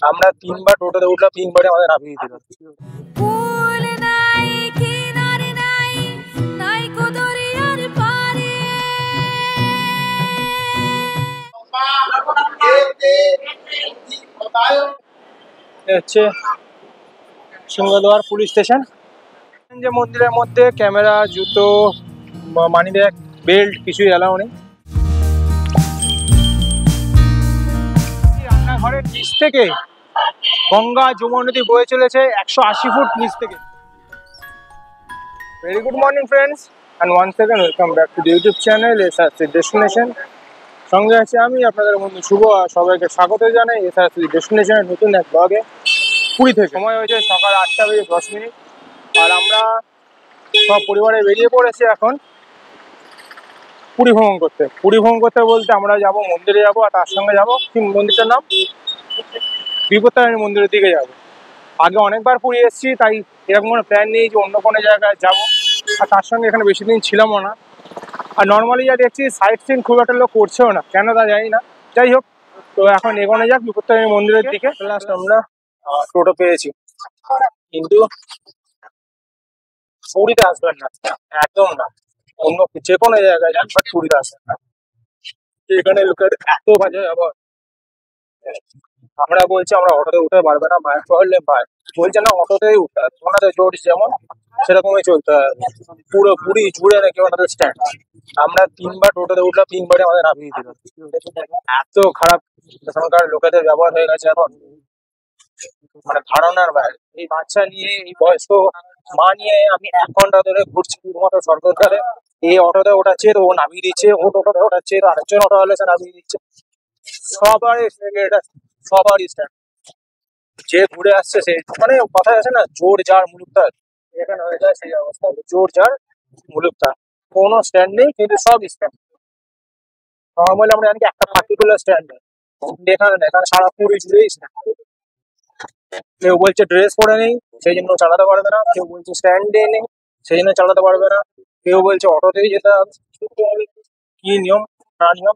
আমরা 3বার টোটোতে উঠলাম, 3বারে আমাদের নামিয়ে দিল। হচ্ছে সিংহদুয়ার পুলিশ স্টেশন। যে মন্দিরের মধ্যে ক্যামেরা, জুতো, মানি ব্যাগ, বেল্ট কিছুই এলাও নেই। রান্নাঘরের নিচ থেকে গঙ্গা যমুনা নদী বয়ে চলেছে 180 ফুট নিচ থেকে। Very good morning friends, and once second welcome back to the YouTube channel SRC destination. সঙ্গে আছি আমি আপনাদের বন্ধু শুভ। সবাইকে স্বাগত জানাই এসআরসি ডেস্টিনেশনের নতুন এক ব্লগে। পুরী থেকে সময় হয়েছে সকাল 8টা বেজে 10 মিনিট, আর আমরা সব পরিবারে বেরিয়ে পড়েছি এখন পুরী ভ্রমণ করতে। পুরী ভ্রমণ করতে বলতে আমরা যাব মন্দিরে যাব, আর তার সঙ্গে যাব কি মন্দিরটার নাম, বিপত্তারিণী মন্দিরের দিকে যাব। আগে অনেকবার পুরী এসেছি, তাই এরকম কোনো প্ল্যান নেই যে অন্য কোনো জায়গায় যাব। আর তার সঙ্গে এখানে বেশি দিন ছিলামও না। আর নর্মালি যা দেখছি সাইট সিন খুব একটা লোক করছেও না, কেন তা জানি না। যাই হোক, তো এখন এগোনো যাক বিপত্তারিণী মন্দিরের দিকে। লাস্ট আমরা টোটো পেয়েছি, কিন্তু পুরীতে আসবেন না, একদম না। অন্য যে কোনো জায়গায় যান, বাট পুরীতে আসবেন না। এখানে লোকের এত বাজে ব্যবহার। আমরা বলছি আমরা অটোতে উঠতে পারবে না, মায়ের প্রবলেম ভাই বলছে না অটোতেই উঠতে হবে, ওনাদের জোর যেমন সেরকমই চলতে হবে। পুরো পুরী জুড়ে নাকি ওনাদের স্ট্যান্ড। আমরা 3বার টোটোতে উঠলাম, 3বারে আমাদের নামিয়ে দিল। এত খারাপ এখনকার লোকেদের ব্যবহার হয়ে গেছে এখন, মানে ধারণার বাইরে। এই বাচ্চা নিয়ে, এই বয়স্ক মা নিয়ে আমি 1 ঘন্টা ধরে ঘুরছি শুধুমাত্র সরকার ধারে। এই অটোতে ওঠাচ্ছে তো ও নামিয়ে দিচ্ছে, ও টোটোতে ওঠাচ্ছে তো আরেকজন অটো হলে নামিয়ে দিচ্ছে। সবারই এটা সবারই স্ট্যান্ড। যে ঘুরে আসছে সে, মানে কথা আছে না, জোর যার মুলুক তার। এখানে হয়ে যায় সেই অবস্থা, জোর যার মুলুক তার। কোনো স্ট্যান্ড নেই, কিন্তু সব স্ট্যান্ড। নর্মালি আমরা জানি কি একটা পার্টিকুলার স্ট্যান্ড নেই, এখানে এখানে সারা পুরী জুড়েই স্ট্যান্ড। কেউ বলছে ড্রেস পরে নেই সেই জন্য চালাতে পারবে না, কেউ বলছে স্ট্যান্ডে নেই সেই জন্য চালাতে পারবে না, কেউ বলছে অটোতেই যেতে হবে। কি নিয়ম না নিয়ম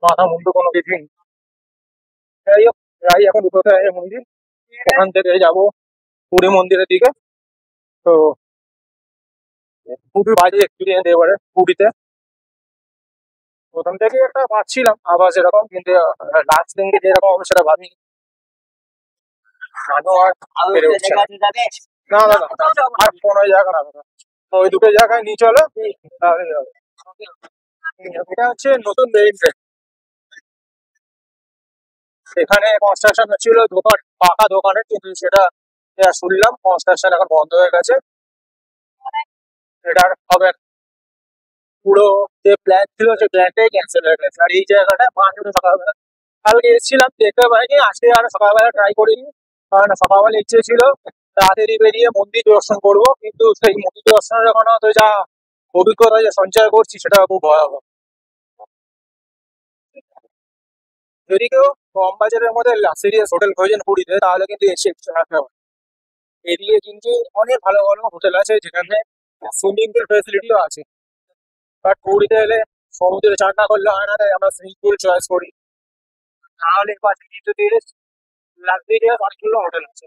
মাথা মুন্ডু কোনো কিছুই নেই। যাই হোক, যাই এখন বিপত্তারিণী মন্দির, ওখান থেকে যাব পুরী মন্দিরের দিকে। তো খুবই বাজে এক্সপিরিয়েন্স এবারে পুরীতে। প্রথম থেকে একটা পাচ্ছিলাম আওয়াজ এরকম, কিন্তু লাস্ট দিনকে যেরকম হবে সেটা ভাবিনি। না দাদা, আর কোনো জায়গা না দাদা, ওই দুটো জায়গায় নিয়ে চলো তাহলে হবে। এটা হচ্ছে নতুন মেইন ট্রেন। এখানে কনস্ট্রাকশন ছিল দোকান, পাকা দোকানের, কিন্তু সেটা শুনলাম কনস্ট্রাকশন এখন বন্ধ হয়ে গেছে। এটা হবে পুরো যে প্ল্যান ছিল সেই প্ল্যানটাই ক্যান্সেল হয়ে গেছে। আর এই জায়গাটা 5 মিনিট সকালবেলা কালকে এসেছিলাম, দেখতে পাইনি। আজকে আর সকালবেলা ট্রাই করিনি, কারণ সকালবেলা ইচ্ছে ছিল তাড়াতাড়ি বেরিয়ে মন্দির দর্শন করবো, কিন্তু সেই মন্দির দর্শনের এখন তো যা অভিজ্ঞতা যে সঞ্চয় করছি সেটা খুব ভয়াবহ। যদি কেউ কম বাজারের মধ্যে লাক্সারিয়াস হোটেল খোঁজেন পুরীতে, তাহলে কিন্তু এসে রাখতে হবে। এদিকে কিন্তু অনেক ভালো ভালো হোটেল আছে যেখানে সুইমিং পুল ফেসিলিটিও আছে। বাট পুরীতে এলে সমুদ্রে চান না করলে হয় না, তাই আমরা সুইমিং পুল চয়েস করি। নাহলে পাশে কিন্তু লাক্সারিয়াস অনেকগুলো হোটেল আছে।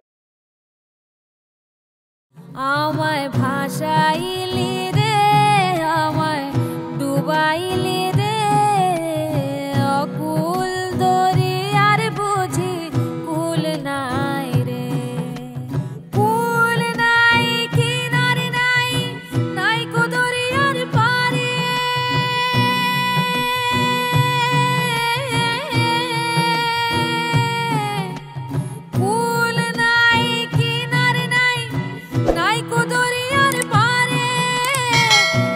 আমায় ভাসাইলি রে, আমায় ডুবাইলি রে, অকুল দরিয়ার বুঝি কুল নাই রে। কুল নাই, কিনারে নাই, নাই কো দরিয়ার পারে। কুল নাই, কিনারে নাই, নাই কো দরিয়ার পারে।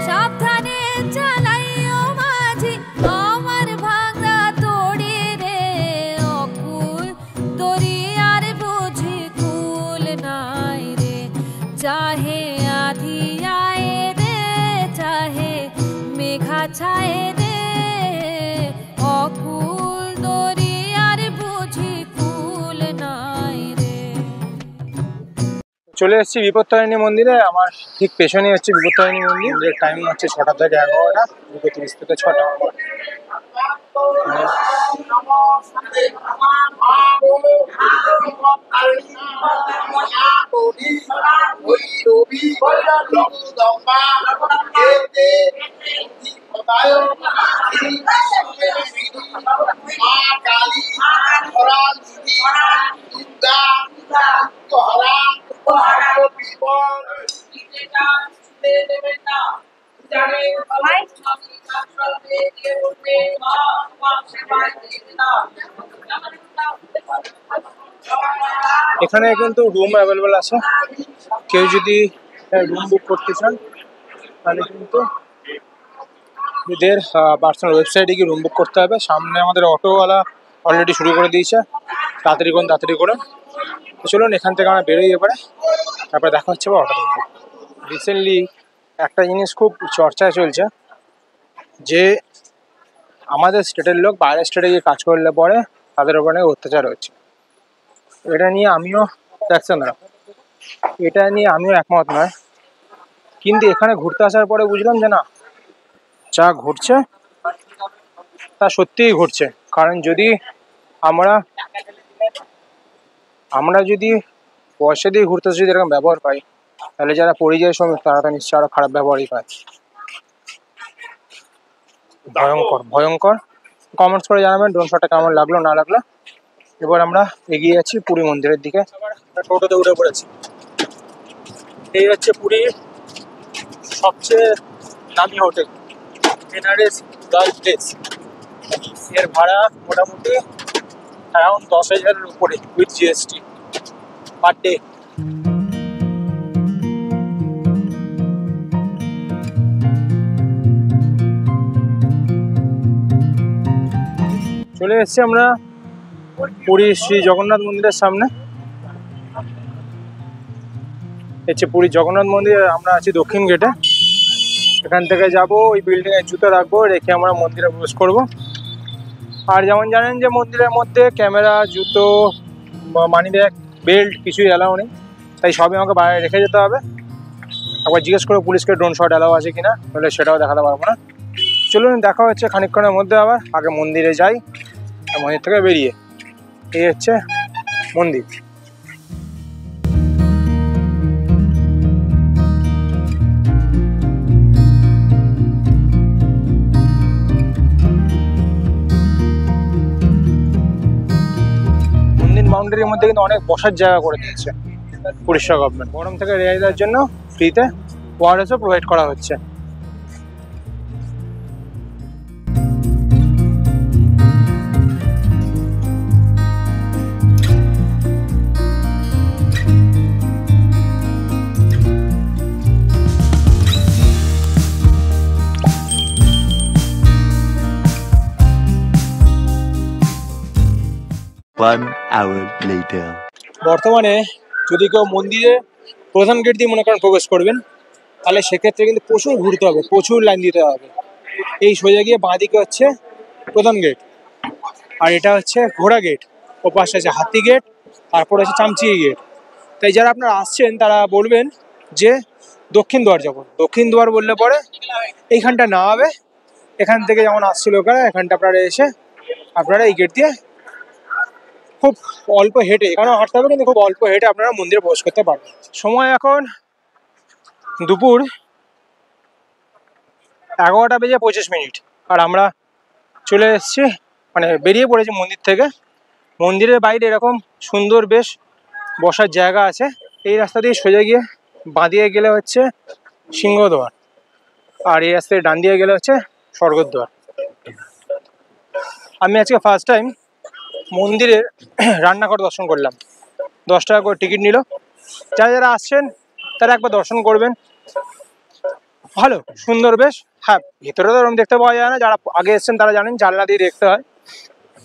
সাবধানে চালাইও মাঝি আমার ভাঙা তোড়ে রে, অকুল দরিয়ার বুঝি কুল নাই রে। চাহে আধি আয়ে রে, চাহে মেঘা ছায়ে রে, অকুল দরিয়ার বুঝি কুল নাই রে। চলে এসেছি বিপত্তারিণী মন্দিরে। আমার ঠিক পেছনে হচ্ছে বিপত্তারিণী মন্দির। টাইম হচ্ছে 6টা থেকে 11টা, 2:30 থেকে 6টা। এখানে কিন্তু রুম অ্যাভেলেবল আছে, কেউ যদি রুম বুক করতে চান তাহলে কিন্তু এদের পার্সোনাল ওয়েবসাইটে গিয়ে রুম বুক করতে হবে। সামনে আমাদের অটোওয়ালা অলরেডি শুরু করে দিয়েছে, তাড়াতাড়ি করে। তো চলুন এখান থেকে আমরা বেরোই এবারে, তারপরে দেখা হচ্ছে বা অটো। রিসেন্টলি একটা জিনিস খুব চর্চায় চলছে যে আমাদের স্টেটের লোক বাইরের স্টেটে গিয়ে কাজ করলে পরে তাদের ওপরে অত্যাচার হচ্ছে। এটা নিয়ে আমিও দেখছেন না, এটা নিয়ে আমিও একমত নয়, কিন্তু এখানে ঘুরতে আসার পরে বুঝলাম যে না, যা ঘটছে তা সত্যিই ঘটছে। কারণ যদি আমরা যদি পয়সা দিয়ে ঘুরতে আসি যদি এরকম ব্যবহার পাই, তাহলে যারা পরিযায়ী শ্রমিক তারা তো নিশ্চয়ই আরো খারাপ ব্যবহারই পায়। ভয়ঙ্কর। কমেন্টস করে জানাবেন ড্রোন শটটা কেমন লাগলো না লাগলো। এবার আমরা এগিয়ে যাচ্ছি পুরী মন্দিরের দিকে। টোটোতে উঠে পড়েছি। এই হচ্ছে পুরীর সবচেয়ে দামি হোটেল, এনআরএস গার্লস প্লেস। এর ভাড়া মোটামুটি অ্যারাউন্ড 10,000-এর উপরে উইথ জিএসটি পার ডে। চলে এসেছি আমরা পুরী শ্রী জগন্নাথ মন্দিরের সামনে। হচ্ছে পুরী জগন্নাথ মন্দির, আমরা আছি দক্ষিণ গেটে। এখান থেকে যাব, ওই বিল্ডিংয়ে জুতো রাখবো, রেখে আমরা মন্দিরে প্রবেশ করব। আর যেমন জানেন যে মন্দিরের মধ্যে ক্যামেরা, জুতো, মানি ব্যাগ, বেল্ট কিছুই অ্যালাউ নেই, তাই সবই আমাকে বাইরে রেখে যেতে হবে। একবার জিজ্ঞেস করে পুলিশকে ড্রোন শট অ্যালাউ আছে কিনা, তাহলে সেটাও দেখাতে পারবো না। চলুন দেখা হচ্ছে খানিকক্ষণের মধ্যে। আবার আগে মন্দিরে যাই, মন্দির থেকে বেরিয়ে এই হচ্ছে মন্দির। বাউন্ডারির মধ্যে কিন্তু অনেক বসার জায়গা করে দিয়েছে উড়িষ্যা গভর্নমেন্ট। গরম থেকে রেহাই দেওয়ার জন্য ফ্রিতে ওয়ারেসও প্রোভাইড করা হচ্ছে। One hour later. বর্তমানে যদি কেউ মন্দিরে প্রধান গেট দিয়ে মনে করেন প্রবেশ করবেন, তাহলে সেক্ষেত্রে কিন্তু প্রচুর ঘুরতে হবে, প্রচুর লাইন দিতে হবে। এই সোজা গিয়ে বাঁ দিকে হচ্ছে প্রধান গেট, আর এটা হচ্ছে ঘোড়া গেট, ও পাশে আছে হাতি গেট, তারপর আছে চামচিয়ে গেট। তাই যারা আপনারা আসছেন তারা বলবেন যে দক্ষিণ দুয়ার যাবো। দক্ষিণ দুয়ার বললে পরে এইখানটা না হবে, এখান থেকে যেমন আসছে লোকেরা, এখানটা আপনারা এসে আপনারা এই গেট দিয়ে খুব অল্প হেঁটে, এখানেও হাঁটতে হবে কিন্তু খুব অল্প হেঁটে আপনারা মন্দিরে প্রবেশ করতে পারবেন। সময় এখন দুপুর 11:25, আর আমরা চলে এসেছি, মানে বেরিয়ে পড়েছি মন্দির থেকে। মন্দিরের বাইরে এরকম সুন্দর বেশ বসার জায়গা আছে। এই রাস্তা দিয়ে সোজা গিয়ে বাঁ দিয়ে গেলে হচ্ছে সিংহদ্বার, আর এই রাস্তায় ডান দিয়ে গেলে হচ্ছে স্বর্গদ্বার। আমি আজকে ফার্স্ট টাইম মন্দিরের রান্নাঘর দর্শন করলাম। 10 টাকা করে টিকিট নিল। যারা আসছেন তারা একবার দর্শন করবেন, ভালো সুন্দর বেশ। হ্যাঁ, ভেতরে তো এরকম দেখতে পাওয়া যায় না, যারা আগে এসছেন তারা জানেন জানলা দিয়ে দেখতে হয়।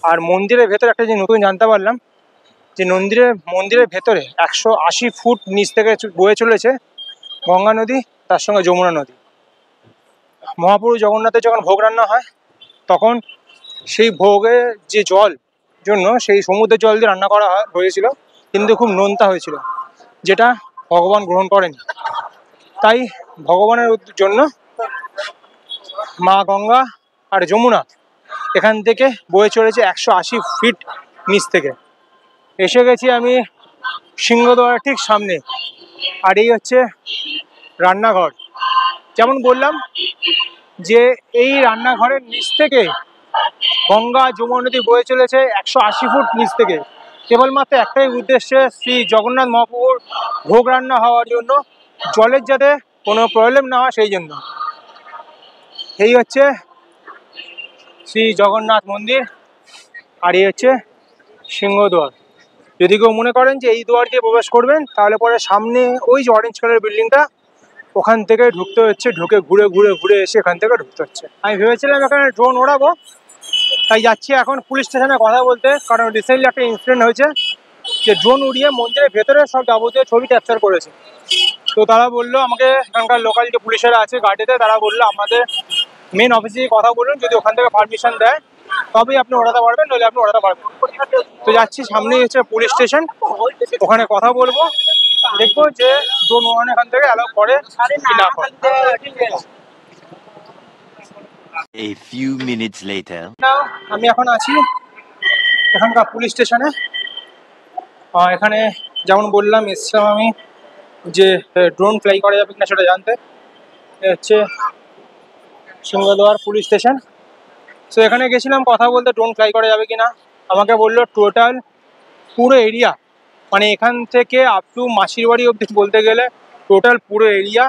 আর মন্দিরের ভেতরে একটা যে নতুন জানতে পারলাম যে মন্দিরের ভেতরে 180 ফুট নিচ থেকে বয়ে চলেছে গঙ্গা নদী, তার সঙ্গে যমুনা নদী। মহাপ্রভু জগন্নাথের যখন ভোগ রান্না হয় তখন সেই ভোগে যে জল জন্য সেই সমুদ্রের জল দিয়ে রান্না করা হয়েছিল, কিন্তু খুব নোনতা হয়েছিল, যেটা ভগবান গ্রহণ করেনি। তাই ভগবানের জন্য মা গঙ্গা আর যমুনা এখান থেকে বয়ে চলেছে 180 ফিট নিচ থেকে। এসে গেছি আমি সিংহদ্বারের ঠিক সামনে, আর এই হচ্ছে রান্নাঘর। যেমন বললাম যে এই রান্নাঘরের নিচ থেকে গঙ্গা যমুনা নদী বয়ে চলেছে 180 ফুট নিচ থেকে, কেবলমাত্র একটাই উদ্দেশ্যে শ্রী জগন্নাথ মহাপ্রভুর ভোগ রান্না হওয়ার জন্য, জলের যাতে কোনো প্রবলেম না হয় সেই জন্য। এই হচ্ছে শ্রী জগন্নাথ মন্দির, আর এই হচ্ছে সিংহদ্বার। যদি কেউ মনে করেন যে এই দুয়ার দিয়ে প্রবেশ করবেন, তাহলে পরে সামনে ওই যে অরেঞ্জ কালারের বিল্ডিংটা, ওখান থেকে ঢুকতে হচ্ছে, ঢুকে ঘুরে ঘুরে ঘুরে এসে এখান থেকে ঢুকতে হচ্ছে। আমি ভেবেছিলাম এখানে ড্রোন ওড়াবো, তাই যাচ্ছি এখন পুলিশ স্টেশনে কথা বলতে, কারণ রিসেন্টলি একটা ইনসিডেন্ট হয়েছে যে ড্রোন উড়িয়ে মন্দিরের ভেতরে সব যাবতীয় ছবি ক্যাপচার করেছে। তো তারা বললো আমাকে, এখানকার লোকাল যে পুলিশেরা আছে গার্ডেতে, তারা বললো আমাদের মেন অফিসে কথা বলুন, যদি ওখান থেকে পারমিশন দেয় তবেই আপনি ওড়াতে পারবেন, নইলে আপনি ওড়াতে পারবেন। তো যাচ্ছি, সামনেই হচ্ছে পুলিশ স্টেশন, ওখানে কথা বলবো, দেখবো যে ড্রোন ওড়ানো এখান থেকে অ্যালাউ করে কি না করে। A few minutes later. আমি এখন আছি এখানকার পুলিশ স্টেশনে। এখানে যেমন বললাম এসছিলাম আমি যে ড্রোন ফ্লাই করা যাবে কিনা সেটা জানতে। হচ্ছে সিংহদ্বার পুলিশ স্টেশন। সো এখানে গেছিলাম কথা বলতে ড্রোন ফ্লাই করা যাবে কিনা। আমাকে বললো টোটাল পুরো এরিয়া, মানে এখান থেকে আপ টু মাসির বাড়ি অবধি বলতে গেলে টোটাল পুরো এরিয়া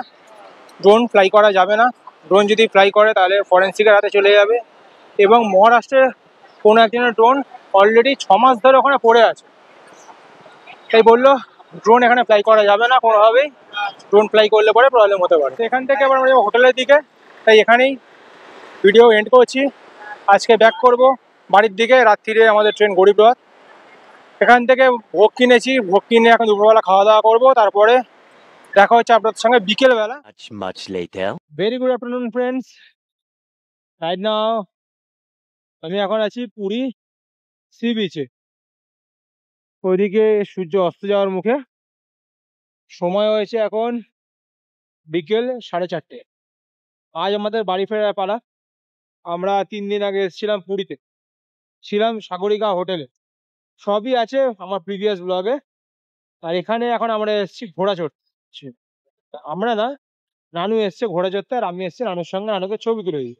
ড্রোন ফ্লাই করা যাবে না। ড্রোন যদি ফ্লাই করে তাহলে ফরেন্সিকের হাতে চলে যাবে। এবং মহারাষ্ট্রে কোনো একজনের ড্রোন অলরেডি 6 মাস ধরে ওখানে পড়ে আছে। তাই বললো ড্রোন এখানে ফ্লাই করা যাবে না কোনোভাবেই, ড্রোন ফ্লাই করলে পরে প্রবলেম হতে পারে। এখান থেকে আবার আমরা হোটেলের দিকে, তাই এখানেই ভিডিও এন্ড করছি। আজকে ব্যাক করব বাড়ির দিকে, রাত্রিরে আমাদের ট্রেন গরিবরথ। এখান থেকে ভোগ কিনেছি, ভোগ কিনে এখন দুপুরবেলা খাওয়া দাওয়া করবো, তারপরে দেখা হচ্ছে আপনাদের সঙ্গে বিকেলবেলা। Much later. Very good afternoon friends, right now আমি এখন আছি পুরী সি বিচে। ওইদিকে সূর্য অস্ত যাওয়ার মুখে, সময় হয়েছে এখন বিকেল 4:30। আজ আমাদের বাড়ি ফেরার পালা। আমরা 3 দিন আগে এসেছিলাম পুরীতে, ছিলাম সাগরিকা হোটেলে, সবই আছে আমার প্রিভিয়াস ব্লগে। আর এখানে এখন আমরা এসেছি ঘোড়া চড়তে। আমরা না, নানু এসছে ঘোড়া চড়তে, আর আমি এসেছি নানুর সঙ্গে, নানুকে ছবি তুলে দিই।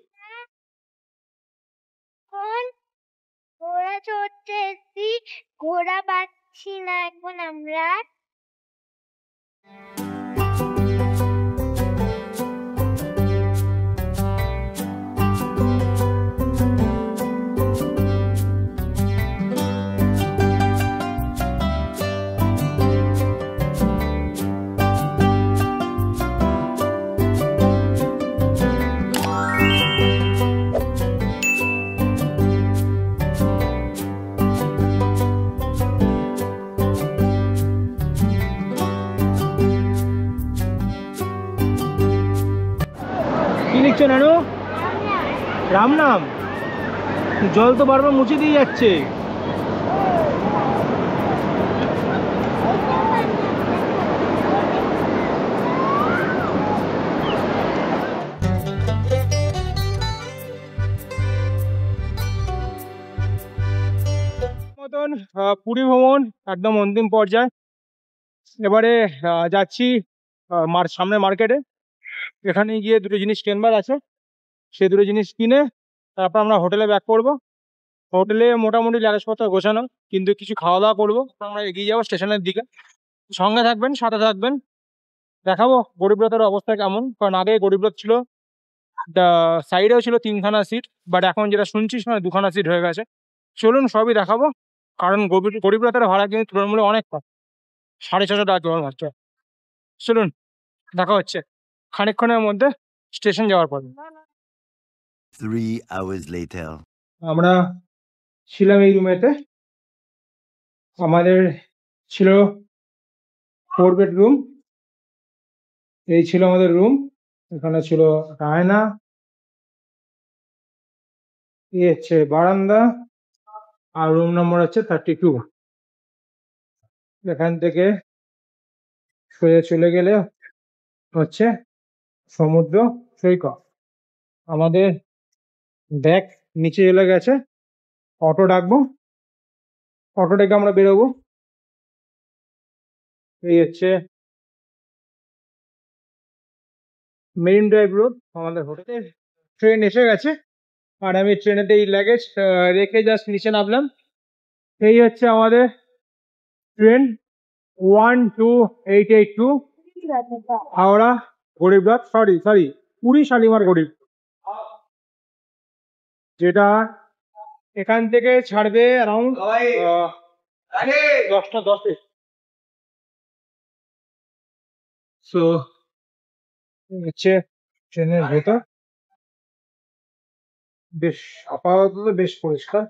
ঘোড়া চড়তে এসছি, ঘোড়া পাচ্ছি না এখন আমরা। কি লিখছো নানু? রাম নাম? জল তো বারবার মুছে দিয়ে যাচ্ছে। মতন পুরী ভ্রমণ একদম অন্তিম পর্যায়ে। এবারে যাচ্ছি সামনে মার্কেটে। এখানে গিয়ে দুটো জিনিস কেনবার আছে, সেই দুটো জিনিস কিনে তারপর আমরা হোটেলে ব্যাক করব। হোটেলে মোটামুটি জিনিসপত্র গোছানো, কিন্তু কিছু খাওয়া দাওয়া করবো। আমরা এগিয়ে যাবো স্টেশনের দিকে, সঙ্গে থাকবেন, সাথে থাকবেন। দেখাবো গরিবরথের অবস্থা কেমন, কারণ আগে গরিবরথ ছিল সাইডেও ছিল 3খানা সিট, বাট এখন যেটা শুনছি 2খানা সিট হয়ে গেছে। চলুন সবই দেখাবো, কারণ গরিবরথের ভাড়া কিন্তু তুলনামূলক অনেক কম, 650 টাকা কেবলমাত্র। চলুন দেখা হচ্ছে খানিকক্ষণের মধ্যে স্টেশন যাওয়ার পর। 3 hours later. আমরা ছিলাম এই রুমেতে, আমাদের ছিল 4 বেডরুম। এই ছিল আমাদের রুম, এখানে ছিল আয়না, এই হচ্ছে বারান্দা, আর রুম নম্বর হচ্ছে 32। এখান থেকে সোজা চলে গেলে হচ্ছে সমুদ্র সৈকত। আমাদের ব্যাগ নিচে চলে গেছে, অটো ডাকবো, অটো ডেকে আমরা বেরোবো। এই হচ্ছে মেরিন ড্রাইভ রোড আমাদের হোটেলে। ট্রেন এসে গেছে আর আমি ট্রেনেতে এই লাগেজ রেখে জাস্ট নিচে নামলাম। এই হচ্ছে আমাদের ট্রেন 12882 হাওড়া গরিবরথ, সরি পুরী শালিমার গরিব, যেটা এখান থেকে ছাড়বে অ্যারাউন্ড 10:10। সো হচ্ছে ট্রেনের ভেতর, বেশ আপাতত বেশ পরিষ্কার।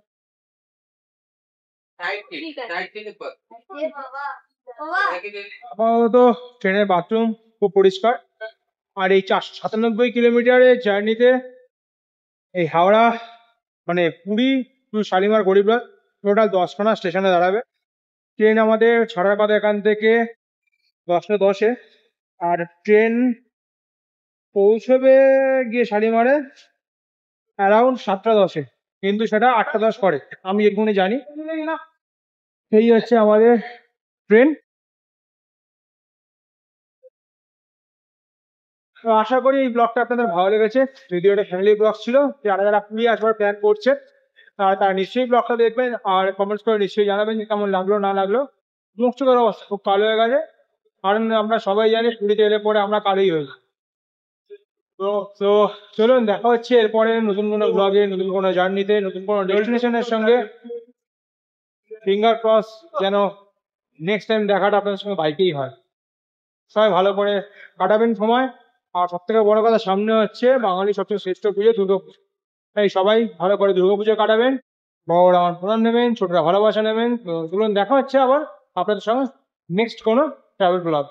আপাতত ট্রেনের বাথরুম খুব পরিষ্কার। আর এই 497 কিলোমিটারের জার্নিতে এই হাওড়া মানে পুরী টু শালিমার গরিবরথ টোটাল 10খানা স্টেশনে দাঁড়াবে। ট্রেন আমাদের ছাড়ার কথা এখান থেকে 10:10-এ, আর ট্রেন পৌঁছবে গিয়ে শালিমারে অ্যারাউন্ড 7:10-এ, কিন্তু সেটা 8:10 করে, আমি এক্ষুনি জানি। এই হচ্ছে আমাদের ট্রেন। তো আশা করি এই ব্লগটা আপনাদের ভালো লেগেছে। যদিও এটা ফ্যামিলি ব্লগ ছিল, যারা যারা পুরী আসবার প্ল্যান করছে তারা নিশ্চয়ই ব্লগটা দেখবেন আর কমেন্টস করে নিশ্চয়ই জানাবেন যে কেমন লাগলো না লাগলো। সমস্ত করার অবস্থা খুব কালো হয়ে গেছে, কারণ আমরা সবাই জানি পুরীতে এলে পরে আমরা কালোই হই। তো তো চলুন, দেখা হচ্ছে এরপরে নতুন কোনো ব্লগে, নতুন কোনো জার্নিতে, নতুন কোনো ডেস্টিনেশনের সঙ্গে। ফিঙ্গার ক্রস যেন নেক্সট টাইম দেখাটা আপনাদের সঙ্গে বাইকেই হয়। সবাই ভালো করে কাটাবেন সময়। আর সব থেকে বড় কথা, সামনে হচ্ছে বাঙালি সবচেয়ে শ্রেষ্ঠ পুজো দুর্গাপুজো, তাই সবাই ভালো করে দুর্গাপুজো কাটাবেন। বড়রা আমার প্রণাম নেবেন, ছোটরা ভালোবাসা নেবেন। তো চলুন, দেখা হচ্ছে আবার আপনাদের সঙ্গে নেক্সট কোনো ট্রাভেল ব্লগ।